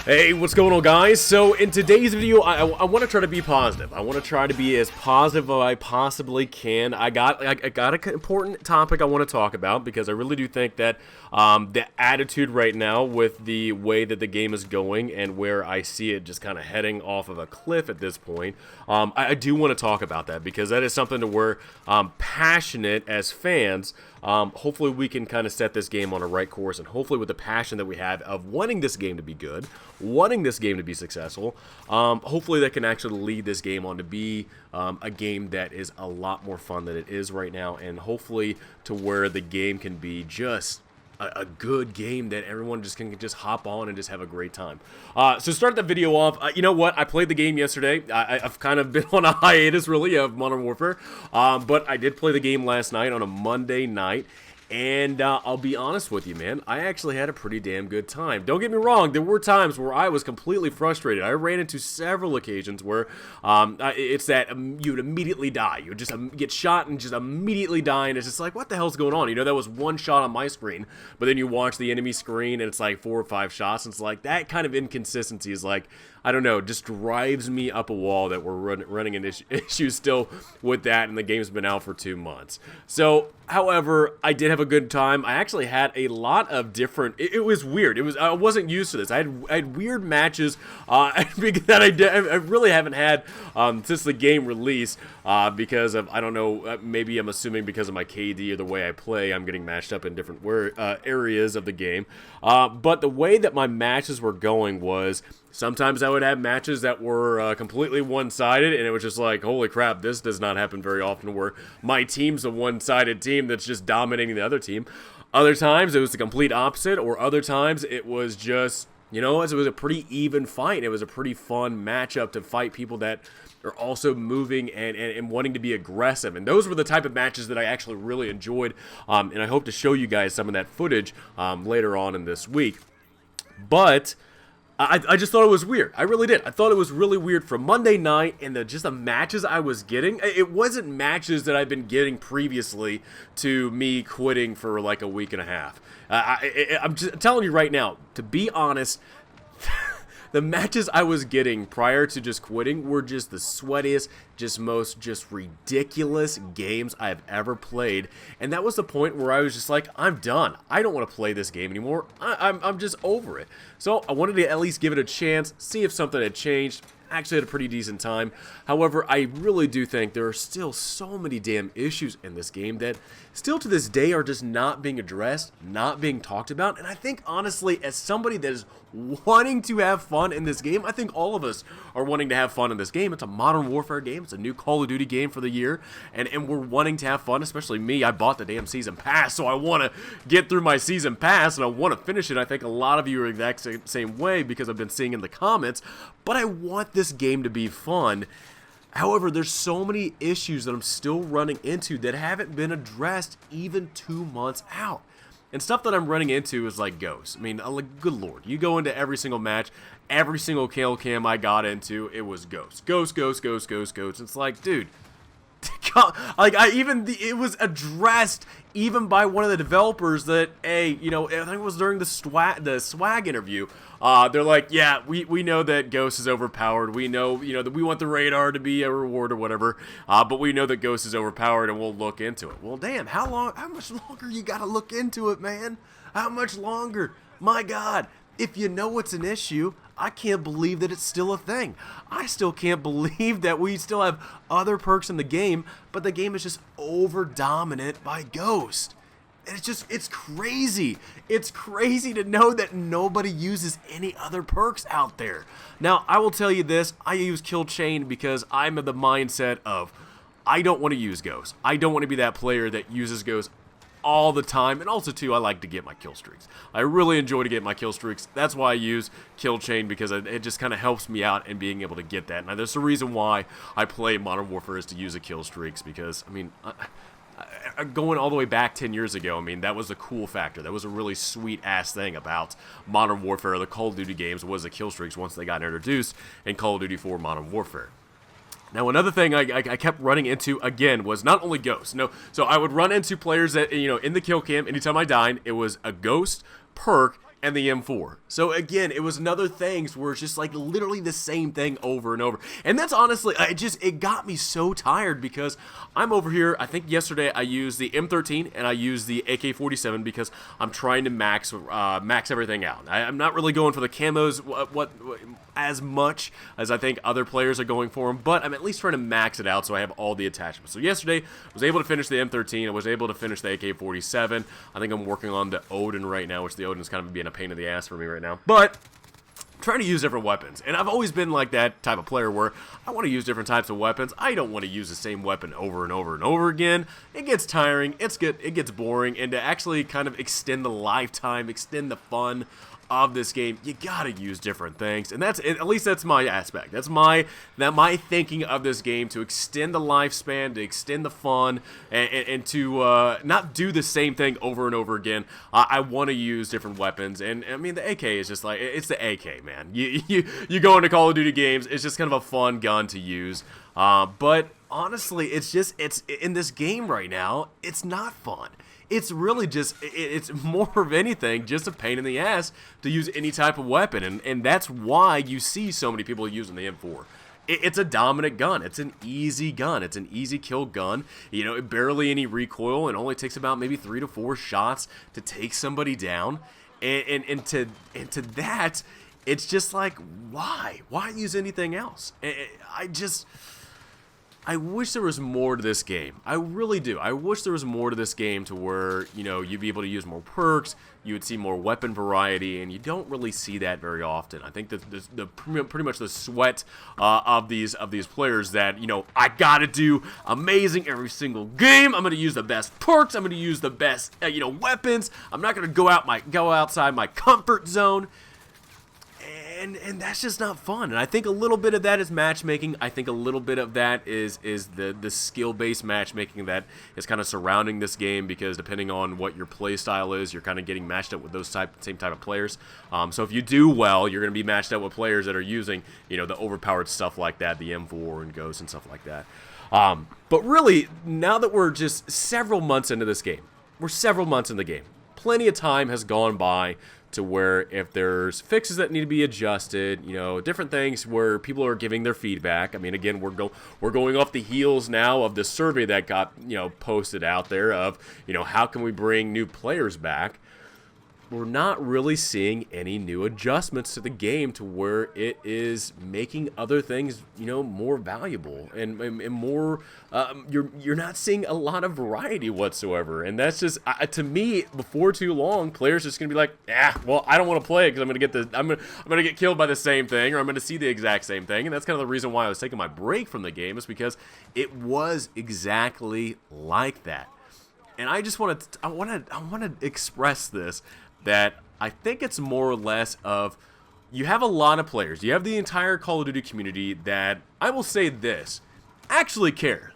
Hey, what's going on, guys? So in today's video, I want to try to be positive. I want to try to be as positive as I possibly can. I got an important topic I want to talk about because I really do think that the attitude right now with the way that the game is going and where I see it just kind of heading off of a cliff at this point, I do want to talk about that because that is something to where passionate as fans. Hopefully we can kind of set this game on a right course, and hopefully with the passion that we have of wanting this game to be good, wanting this game to be successful, hopefully that can actually lead this game on to be a game that is a lot more fun than it is right now, and hopefully to where the game can be just a good game that everyone just can just hop on and just have a great time. So start the video off. You know what? I played the game yesterday. I've kind of been on a hiatus, really, of Modern Warfare. But I did play the game last night on a Monday night. And I'll be honest with you, man, I actually had a pretty damn good time. Don't get me wrong, there were times where I was completely frustrated. I ran into several occasions where it's that you would immediately die. You would just get shot and just immediately die, and it's just like, what the hell's going on? You know, that was one shot on my screen, but then you watch the enemy screen and it's like 4 or 5 shots, and it's like, that kind of inconsistency is like, I don't know, just drives me up a wall that we're running into issues still with that, and the game's been out for 2 months. So, however, I did have a good time. I actually had a lot of different, it was weird. I wasn't used to this. I had weird matches that I really haven't had since the game release because of, I don't know, maybe I'm assuming because of my KD or the way I play, I'm getting matched up in different areas of the game. But the way that my matches were going was, sometimes I would have matches that were completely one-sided, and it was just like, holy crap, this does not happen very often, where my team's a one-sided team that's just dominating the other team. Other times, it was the complete opposite, or other times, it was just, you know, it was a pretty even fight. It was a pretty fun matchup to fight people that are also moving and wanting to be aggressive. And those were the type of matches that I actually really enjoyed, and I hope to show you guys some of that footage later on in this week. But I just thought it was weird. I really did. I thought it was really weird from Monday night, and just the matches I was getting. It wasn't matches that I've been getting previously to me quitting for like a week and a half. I'm just telling you right now, to be honest, the matches I was getting prior to just quitting were just the sweatiest, most ridiculous games I've ever played. And that was the point where I was just like, I'm done. I don't want to play this game anymore. I'm just over it. So I wanted to at least give it a chance, see if something had changed. Actually had a pretty decent time. However, I really do think there are still so many damn issues in this game that still to this day are just not being addressed, not being talked about. And I think, honestly, as somebody that is wanting to have fun in this game, I think all of us are wanting to have fun in this game. It's a Modern Warfare game. It's a new Call of Duty game for the year. And we're wanting to have fun, especially me. I bought the damn Season Pass, so I want to get through my Season Pass, and I want to finish it. I think a lot of you are the exact same way because I've been seeing in the comments. But I want this game to be fun. However, there's so many issues that I'm still running into that haven't been addressed even 2 months out. And stuff that I'm running into is like ghosts. I mean, like, good lord. You go into every single match, every single kill cam I got into, it was ghosts. Ghosts. It's like, dude, like, it was addressed even by one of the developers that, hey, you know, I think it was during the swag interview. They're like, yeah, we know that Ghost is overpowered. We know, you know, that we want the radar to be a reward or whatever. But we know that Ghost is overpowered, and we'll look into it. Well, damn, how much longer you gotta look into it, man? How much longer? My God, if you know it's an issue, I can't believe that it's still a thing. I still can't believe that we still have other perks in the game, but the game is just over-dominant by Ghost. And it's crazy. It's crazy to know that nobody uses any other perks out there. Now, I will tell you this. I use Kill Chain because I'm of the mindset of, I don't want to use Ghost. I don't want to be that player that uses Ghost all the time, and also too, I like to get my kill streaks. I really enjoy to get my kill streaks. That's why I use Kill Chain, because it just kind of helps me out in being able to get that. Now, there's a reason why I play Modern Warfare is to use the kill streaks, because, I mean, going all the way back 10 years ago, I mean, that was a cool factor. That was a really sweet-ass thing about Modern Warfare, the Call of Duty games, was the kill streaks once they got introduced in Call of Duty 4 Modern Warfare. Now, another thing I kept running into, again, was not only Ghosts. No, so I would run into players that, you know, in the kill cam, anytime I died, it was a Ghost perk and the M4. So again, it was another thing where it's just like literally the same thing over and over. And that's honestly, it got me so tired because I'm over here. I think yesterday I used the M13 and I used the AK-47 because I'm trying to max everything out. I'm not really going for the camos as much as I think other players are going for them, but I'm at least trying to max it out so I have all the attachments. So yesterday, I was able to finish the M13. I was able to finish the AK-47. I think I'm working on the Odin right now, which the Odin is kind of being a pain in the ass for me right now. But I'm trying to use different weapons, and I've always been like that type of player where I want to use different types of weapons. I don't want to use the same weapon over and over and over again. It gets tiring, it gets boring, and to actually kind of extend the lifetime, extend the fun of this game, you gotta use different things, and at least that's my aspect. That's my thinking of this game, to extend the lifespan, to extend the fun, and to not do the same thing over and over again. I want to use different weapons, and I mean the AK is just like, it's the AK, man. You go into Call of Duty games, it's just kind of a fun gun to use, but honestly, it's in this game right now, it's not fun. It's really just, it's more of anything just a pain in the ass to use any type of weapon, and that's why you see so many people using the M4. It's a dominant gun. It's an easy gun. It's an easy kill gun. You know, barely any recoil. It only takes about maybe 3 to 4 shots to take somebody down, and to that, it's just like, why use anything else? I wish there was more to this game. I really do. I wish there was more to this game to where, you know, you'd be able to use more perks, you would see more weapon variety, and you don't really see that very often. I think that pretty much the sweat of these players that, you know, I gotta do amazing every single game. I'm gonna use the best perks. I'm gonna use the best, weapons. I'm not gonna go outside my comfort zone. And that's just not fun. And I think a little bit of that is matchmaking. I think a little bit of that is the skill-based matchmaking that is kind of surrounding this game, because depending on what your play style is, you're kind of getting matched up with those same type of players. So if you do well, you're going to be matched up with players that are using, the overpowered stuff like that, the M4 and Ghost and stuff like that. But really, now that we're just several months into this game, plenty of time has gone by to where if there's fixes that need to be adjusted, different things where people are giving their feedback. I mean, again, we're going off the heels now of the survey that got, posted out there of, how can we bring new players back? We're not really seeing any new adjustments to the game to where it is making other things, more valuable and more. You're not seeing a lot of variety whatsoever, and that's just to me. Before too long, players are just gonna be like, well, I don't want to play it because I'm gonna get killed by the same thing, or I'm gonna see the exact same thing, and that's kind of the reason why I was taking my break from the game, is because it was exactly like that. And I just want to express this. That I think it's more or less of, you have a lot of players. You have the entire Call of Duty community that, I will say this, actually care.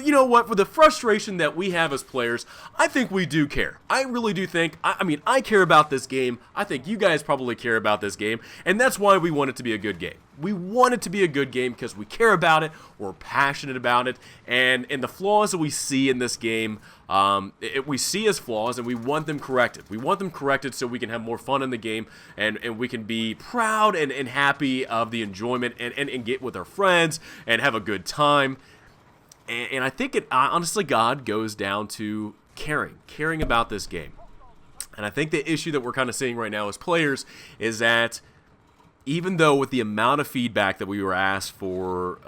You know what, with the frustration that we have as players, I think we do care. I really do think, I care about this game. I think you guys probably care about this game, and that's why we want it to be a good game. We want it to be a good game because we care about it, we're passionate about it, and the flaws that we see in this game, we see as flaws, and we want them corrected. We want them corrected so we can have more fun in the game, and we can be proud and happy of the enjoyment, and get with our friends, and have a good time. And I think it, honestly, God, goes down to caring about this game. And I think the issue that we're kind of seeing right now as players is that even though with the amount of feedback that we were asked for,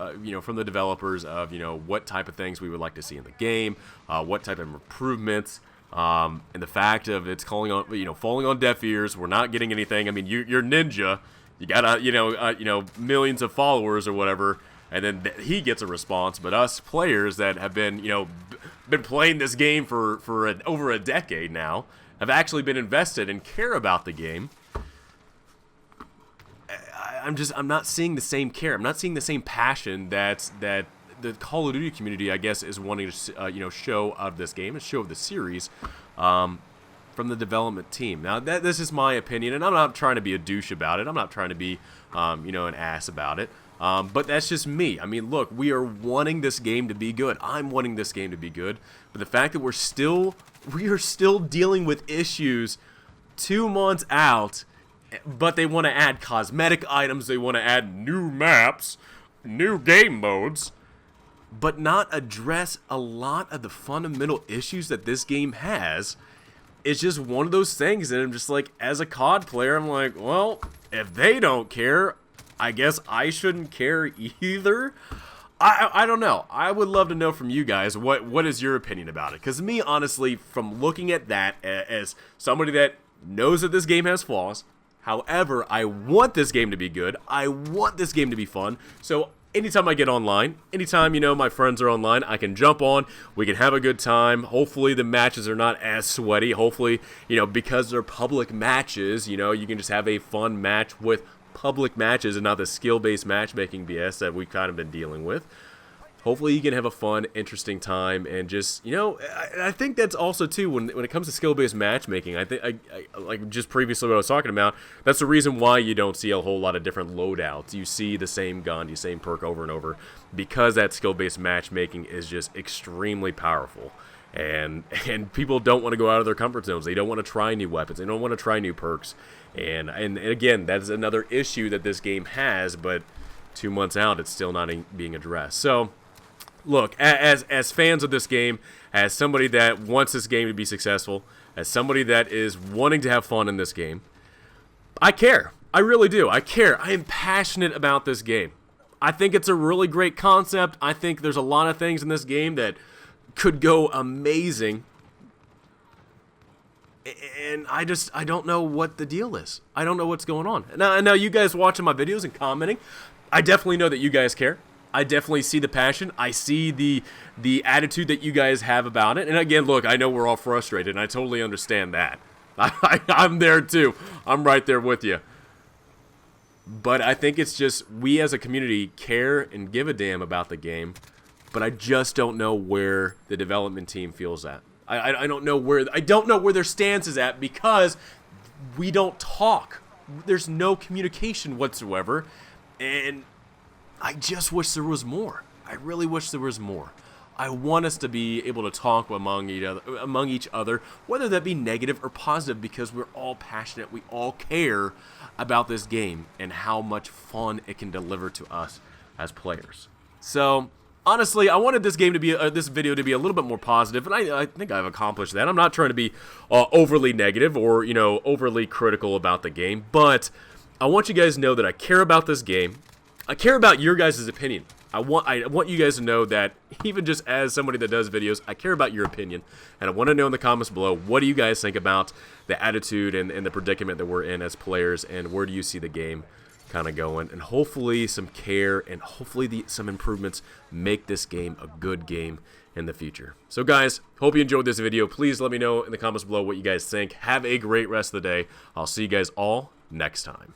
from the developers of, what type of things we would like to see in the game, what type of improvements, and the fact of it's falling on deaf ears, we're not getting anything. I mean, you're Ninja, you got millions of followers or whatever. And then he gets a response, but us players that have been, been playing this game for over a decade now, have actually been invested and care about the game. I'm not seeing the same care. I'm not seeing the same passion that the Call of Duty community, I guess, is wanting to, show of this game, and show of the series, from the development team. Now, this is my opinion, and I'm not trying to be a douche about it. I'm not trying to be, an ass about it. But that's just me. I mean, look, we are wanting this game to be good. I'm wanting this game to be good. But the fact that we are still dealing with issues 2 months out, but they want to add cosmetic items, they want to add new maps, new game modes, but not address a lot of the fundamental issues that this game has. It's just one of those things that I'm just like, as a COD player, I'm like, well, if they don't care, I guess I shouldn't care either. I don't know. I would love to know from you guys, what is your opinion about it? Because me, honestly, from looking at that as somebody that knows that this game has flaws, however, I want this game to be good. I want this game to be fun. So anytime I get online, anytime, my friends are online, I can jump on, we can have a good time. Hopefully the matches are not as sweaty. Hopefully, because they're public matches, you can just have a fun match with public matches and not the skill-based matchmaking BS that we've kind of been dealing with. Hopefully you can have a fun, interesting time, and just, I think that's also, too, when it comes to skill-based matchmaking, I think, like just previously what I was talking about, that's the reason why you don't see a whole lot of different loadouts. You see the same gun, the same perk over and over, because that skill-based matchmaking is just extremely powerful. And people don't want to go out of their comfort zones. They don't want to try new weapons. They don't want to try new perks. And again, that's another issue that this game has, but 2 months out, it's still not being addressed. So, look, as fans of this game, as somebody that wants this game to be successful, as somebody that is wanting to have fun in this game, I care. I really do. I care. I am passionate about this game. I think it's a really great concept. I think there's a lot of things in this game that could go amazing. And I don't know what the deal is. I don't know what's going on. Now you guys watching my videos and commenting, I definitely know that you guys care. I definitely see the passion. I see the attitude that you guys have about it. And again, look, I know we're all frustrated, and I totally understand that. I'm there too. I'm right there with you. But I think it's just we as a community care and give a damn about the game. But I just don't know where the development team feels at. I don't know where their stance is at, because we don't talk. There's no communication whatsoever, and I just wish there was more. I really wish there was more. I want us to be able to talk among each other, whether that be negative or positive, because we're all passionate. We all care about this game and how much fun it can deliver to us as players. So, honestly, I wanted this game to be this video to be a little bit more positive, and I think I've accomplished that. I'm not trying to be overly negative or overly critical about the game, but I want you guys to know that I care about this game. I care about your guys' opinion. I want you guys to know that even just as somebody that does videos, I care about your opinion, and I want to know in the comments below, what do you guys think about the attitude and the predicament that we're in as players, and where do you see the game kind of going? And hopefully some care and hopefully some improvements make this game a good game in the future. So guys, hope you enjoyed this video. Please let me know in the comments below what you guys think. Have a great rest of the day. I'll see you guys all next time.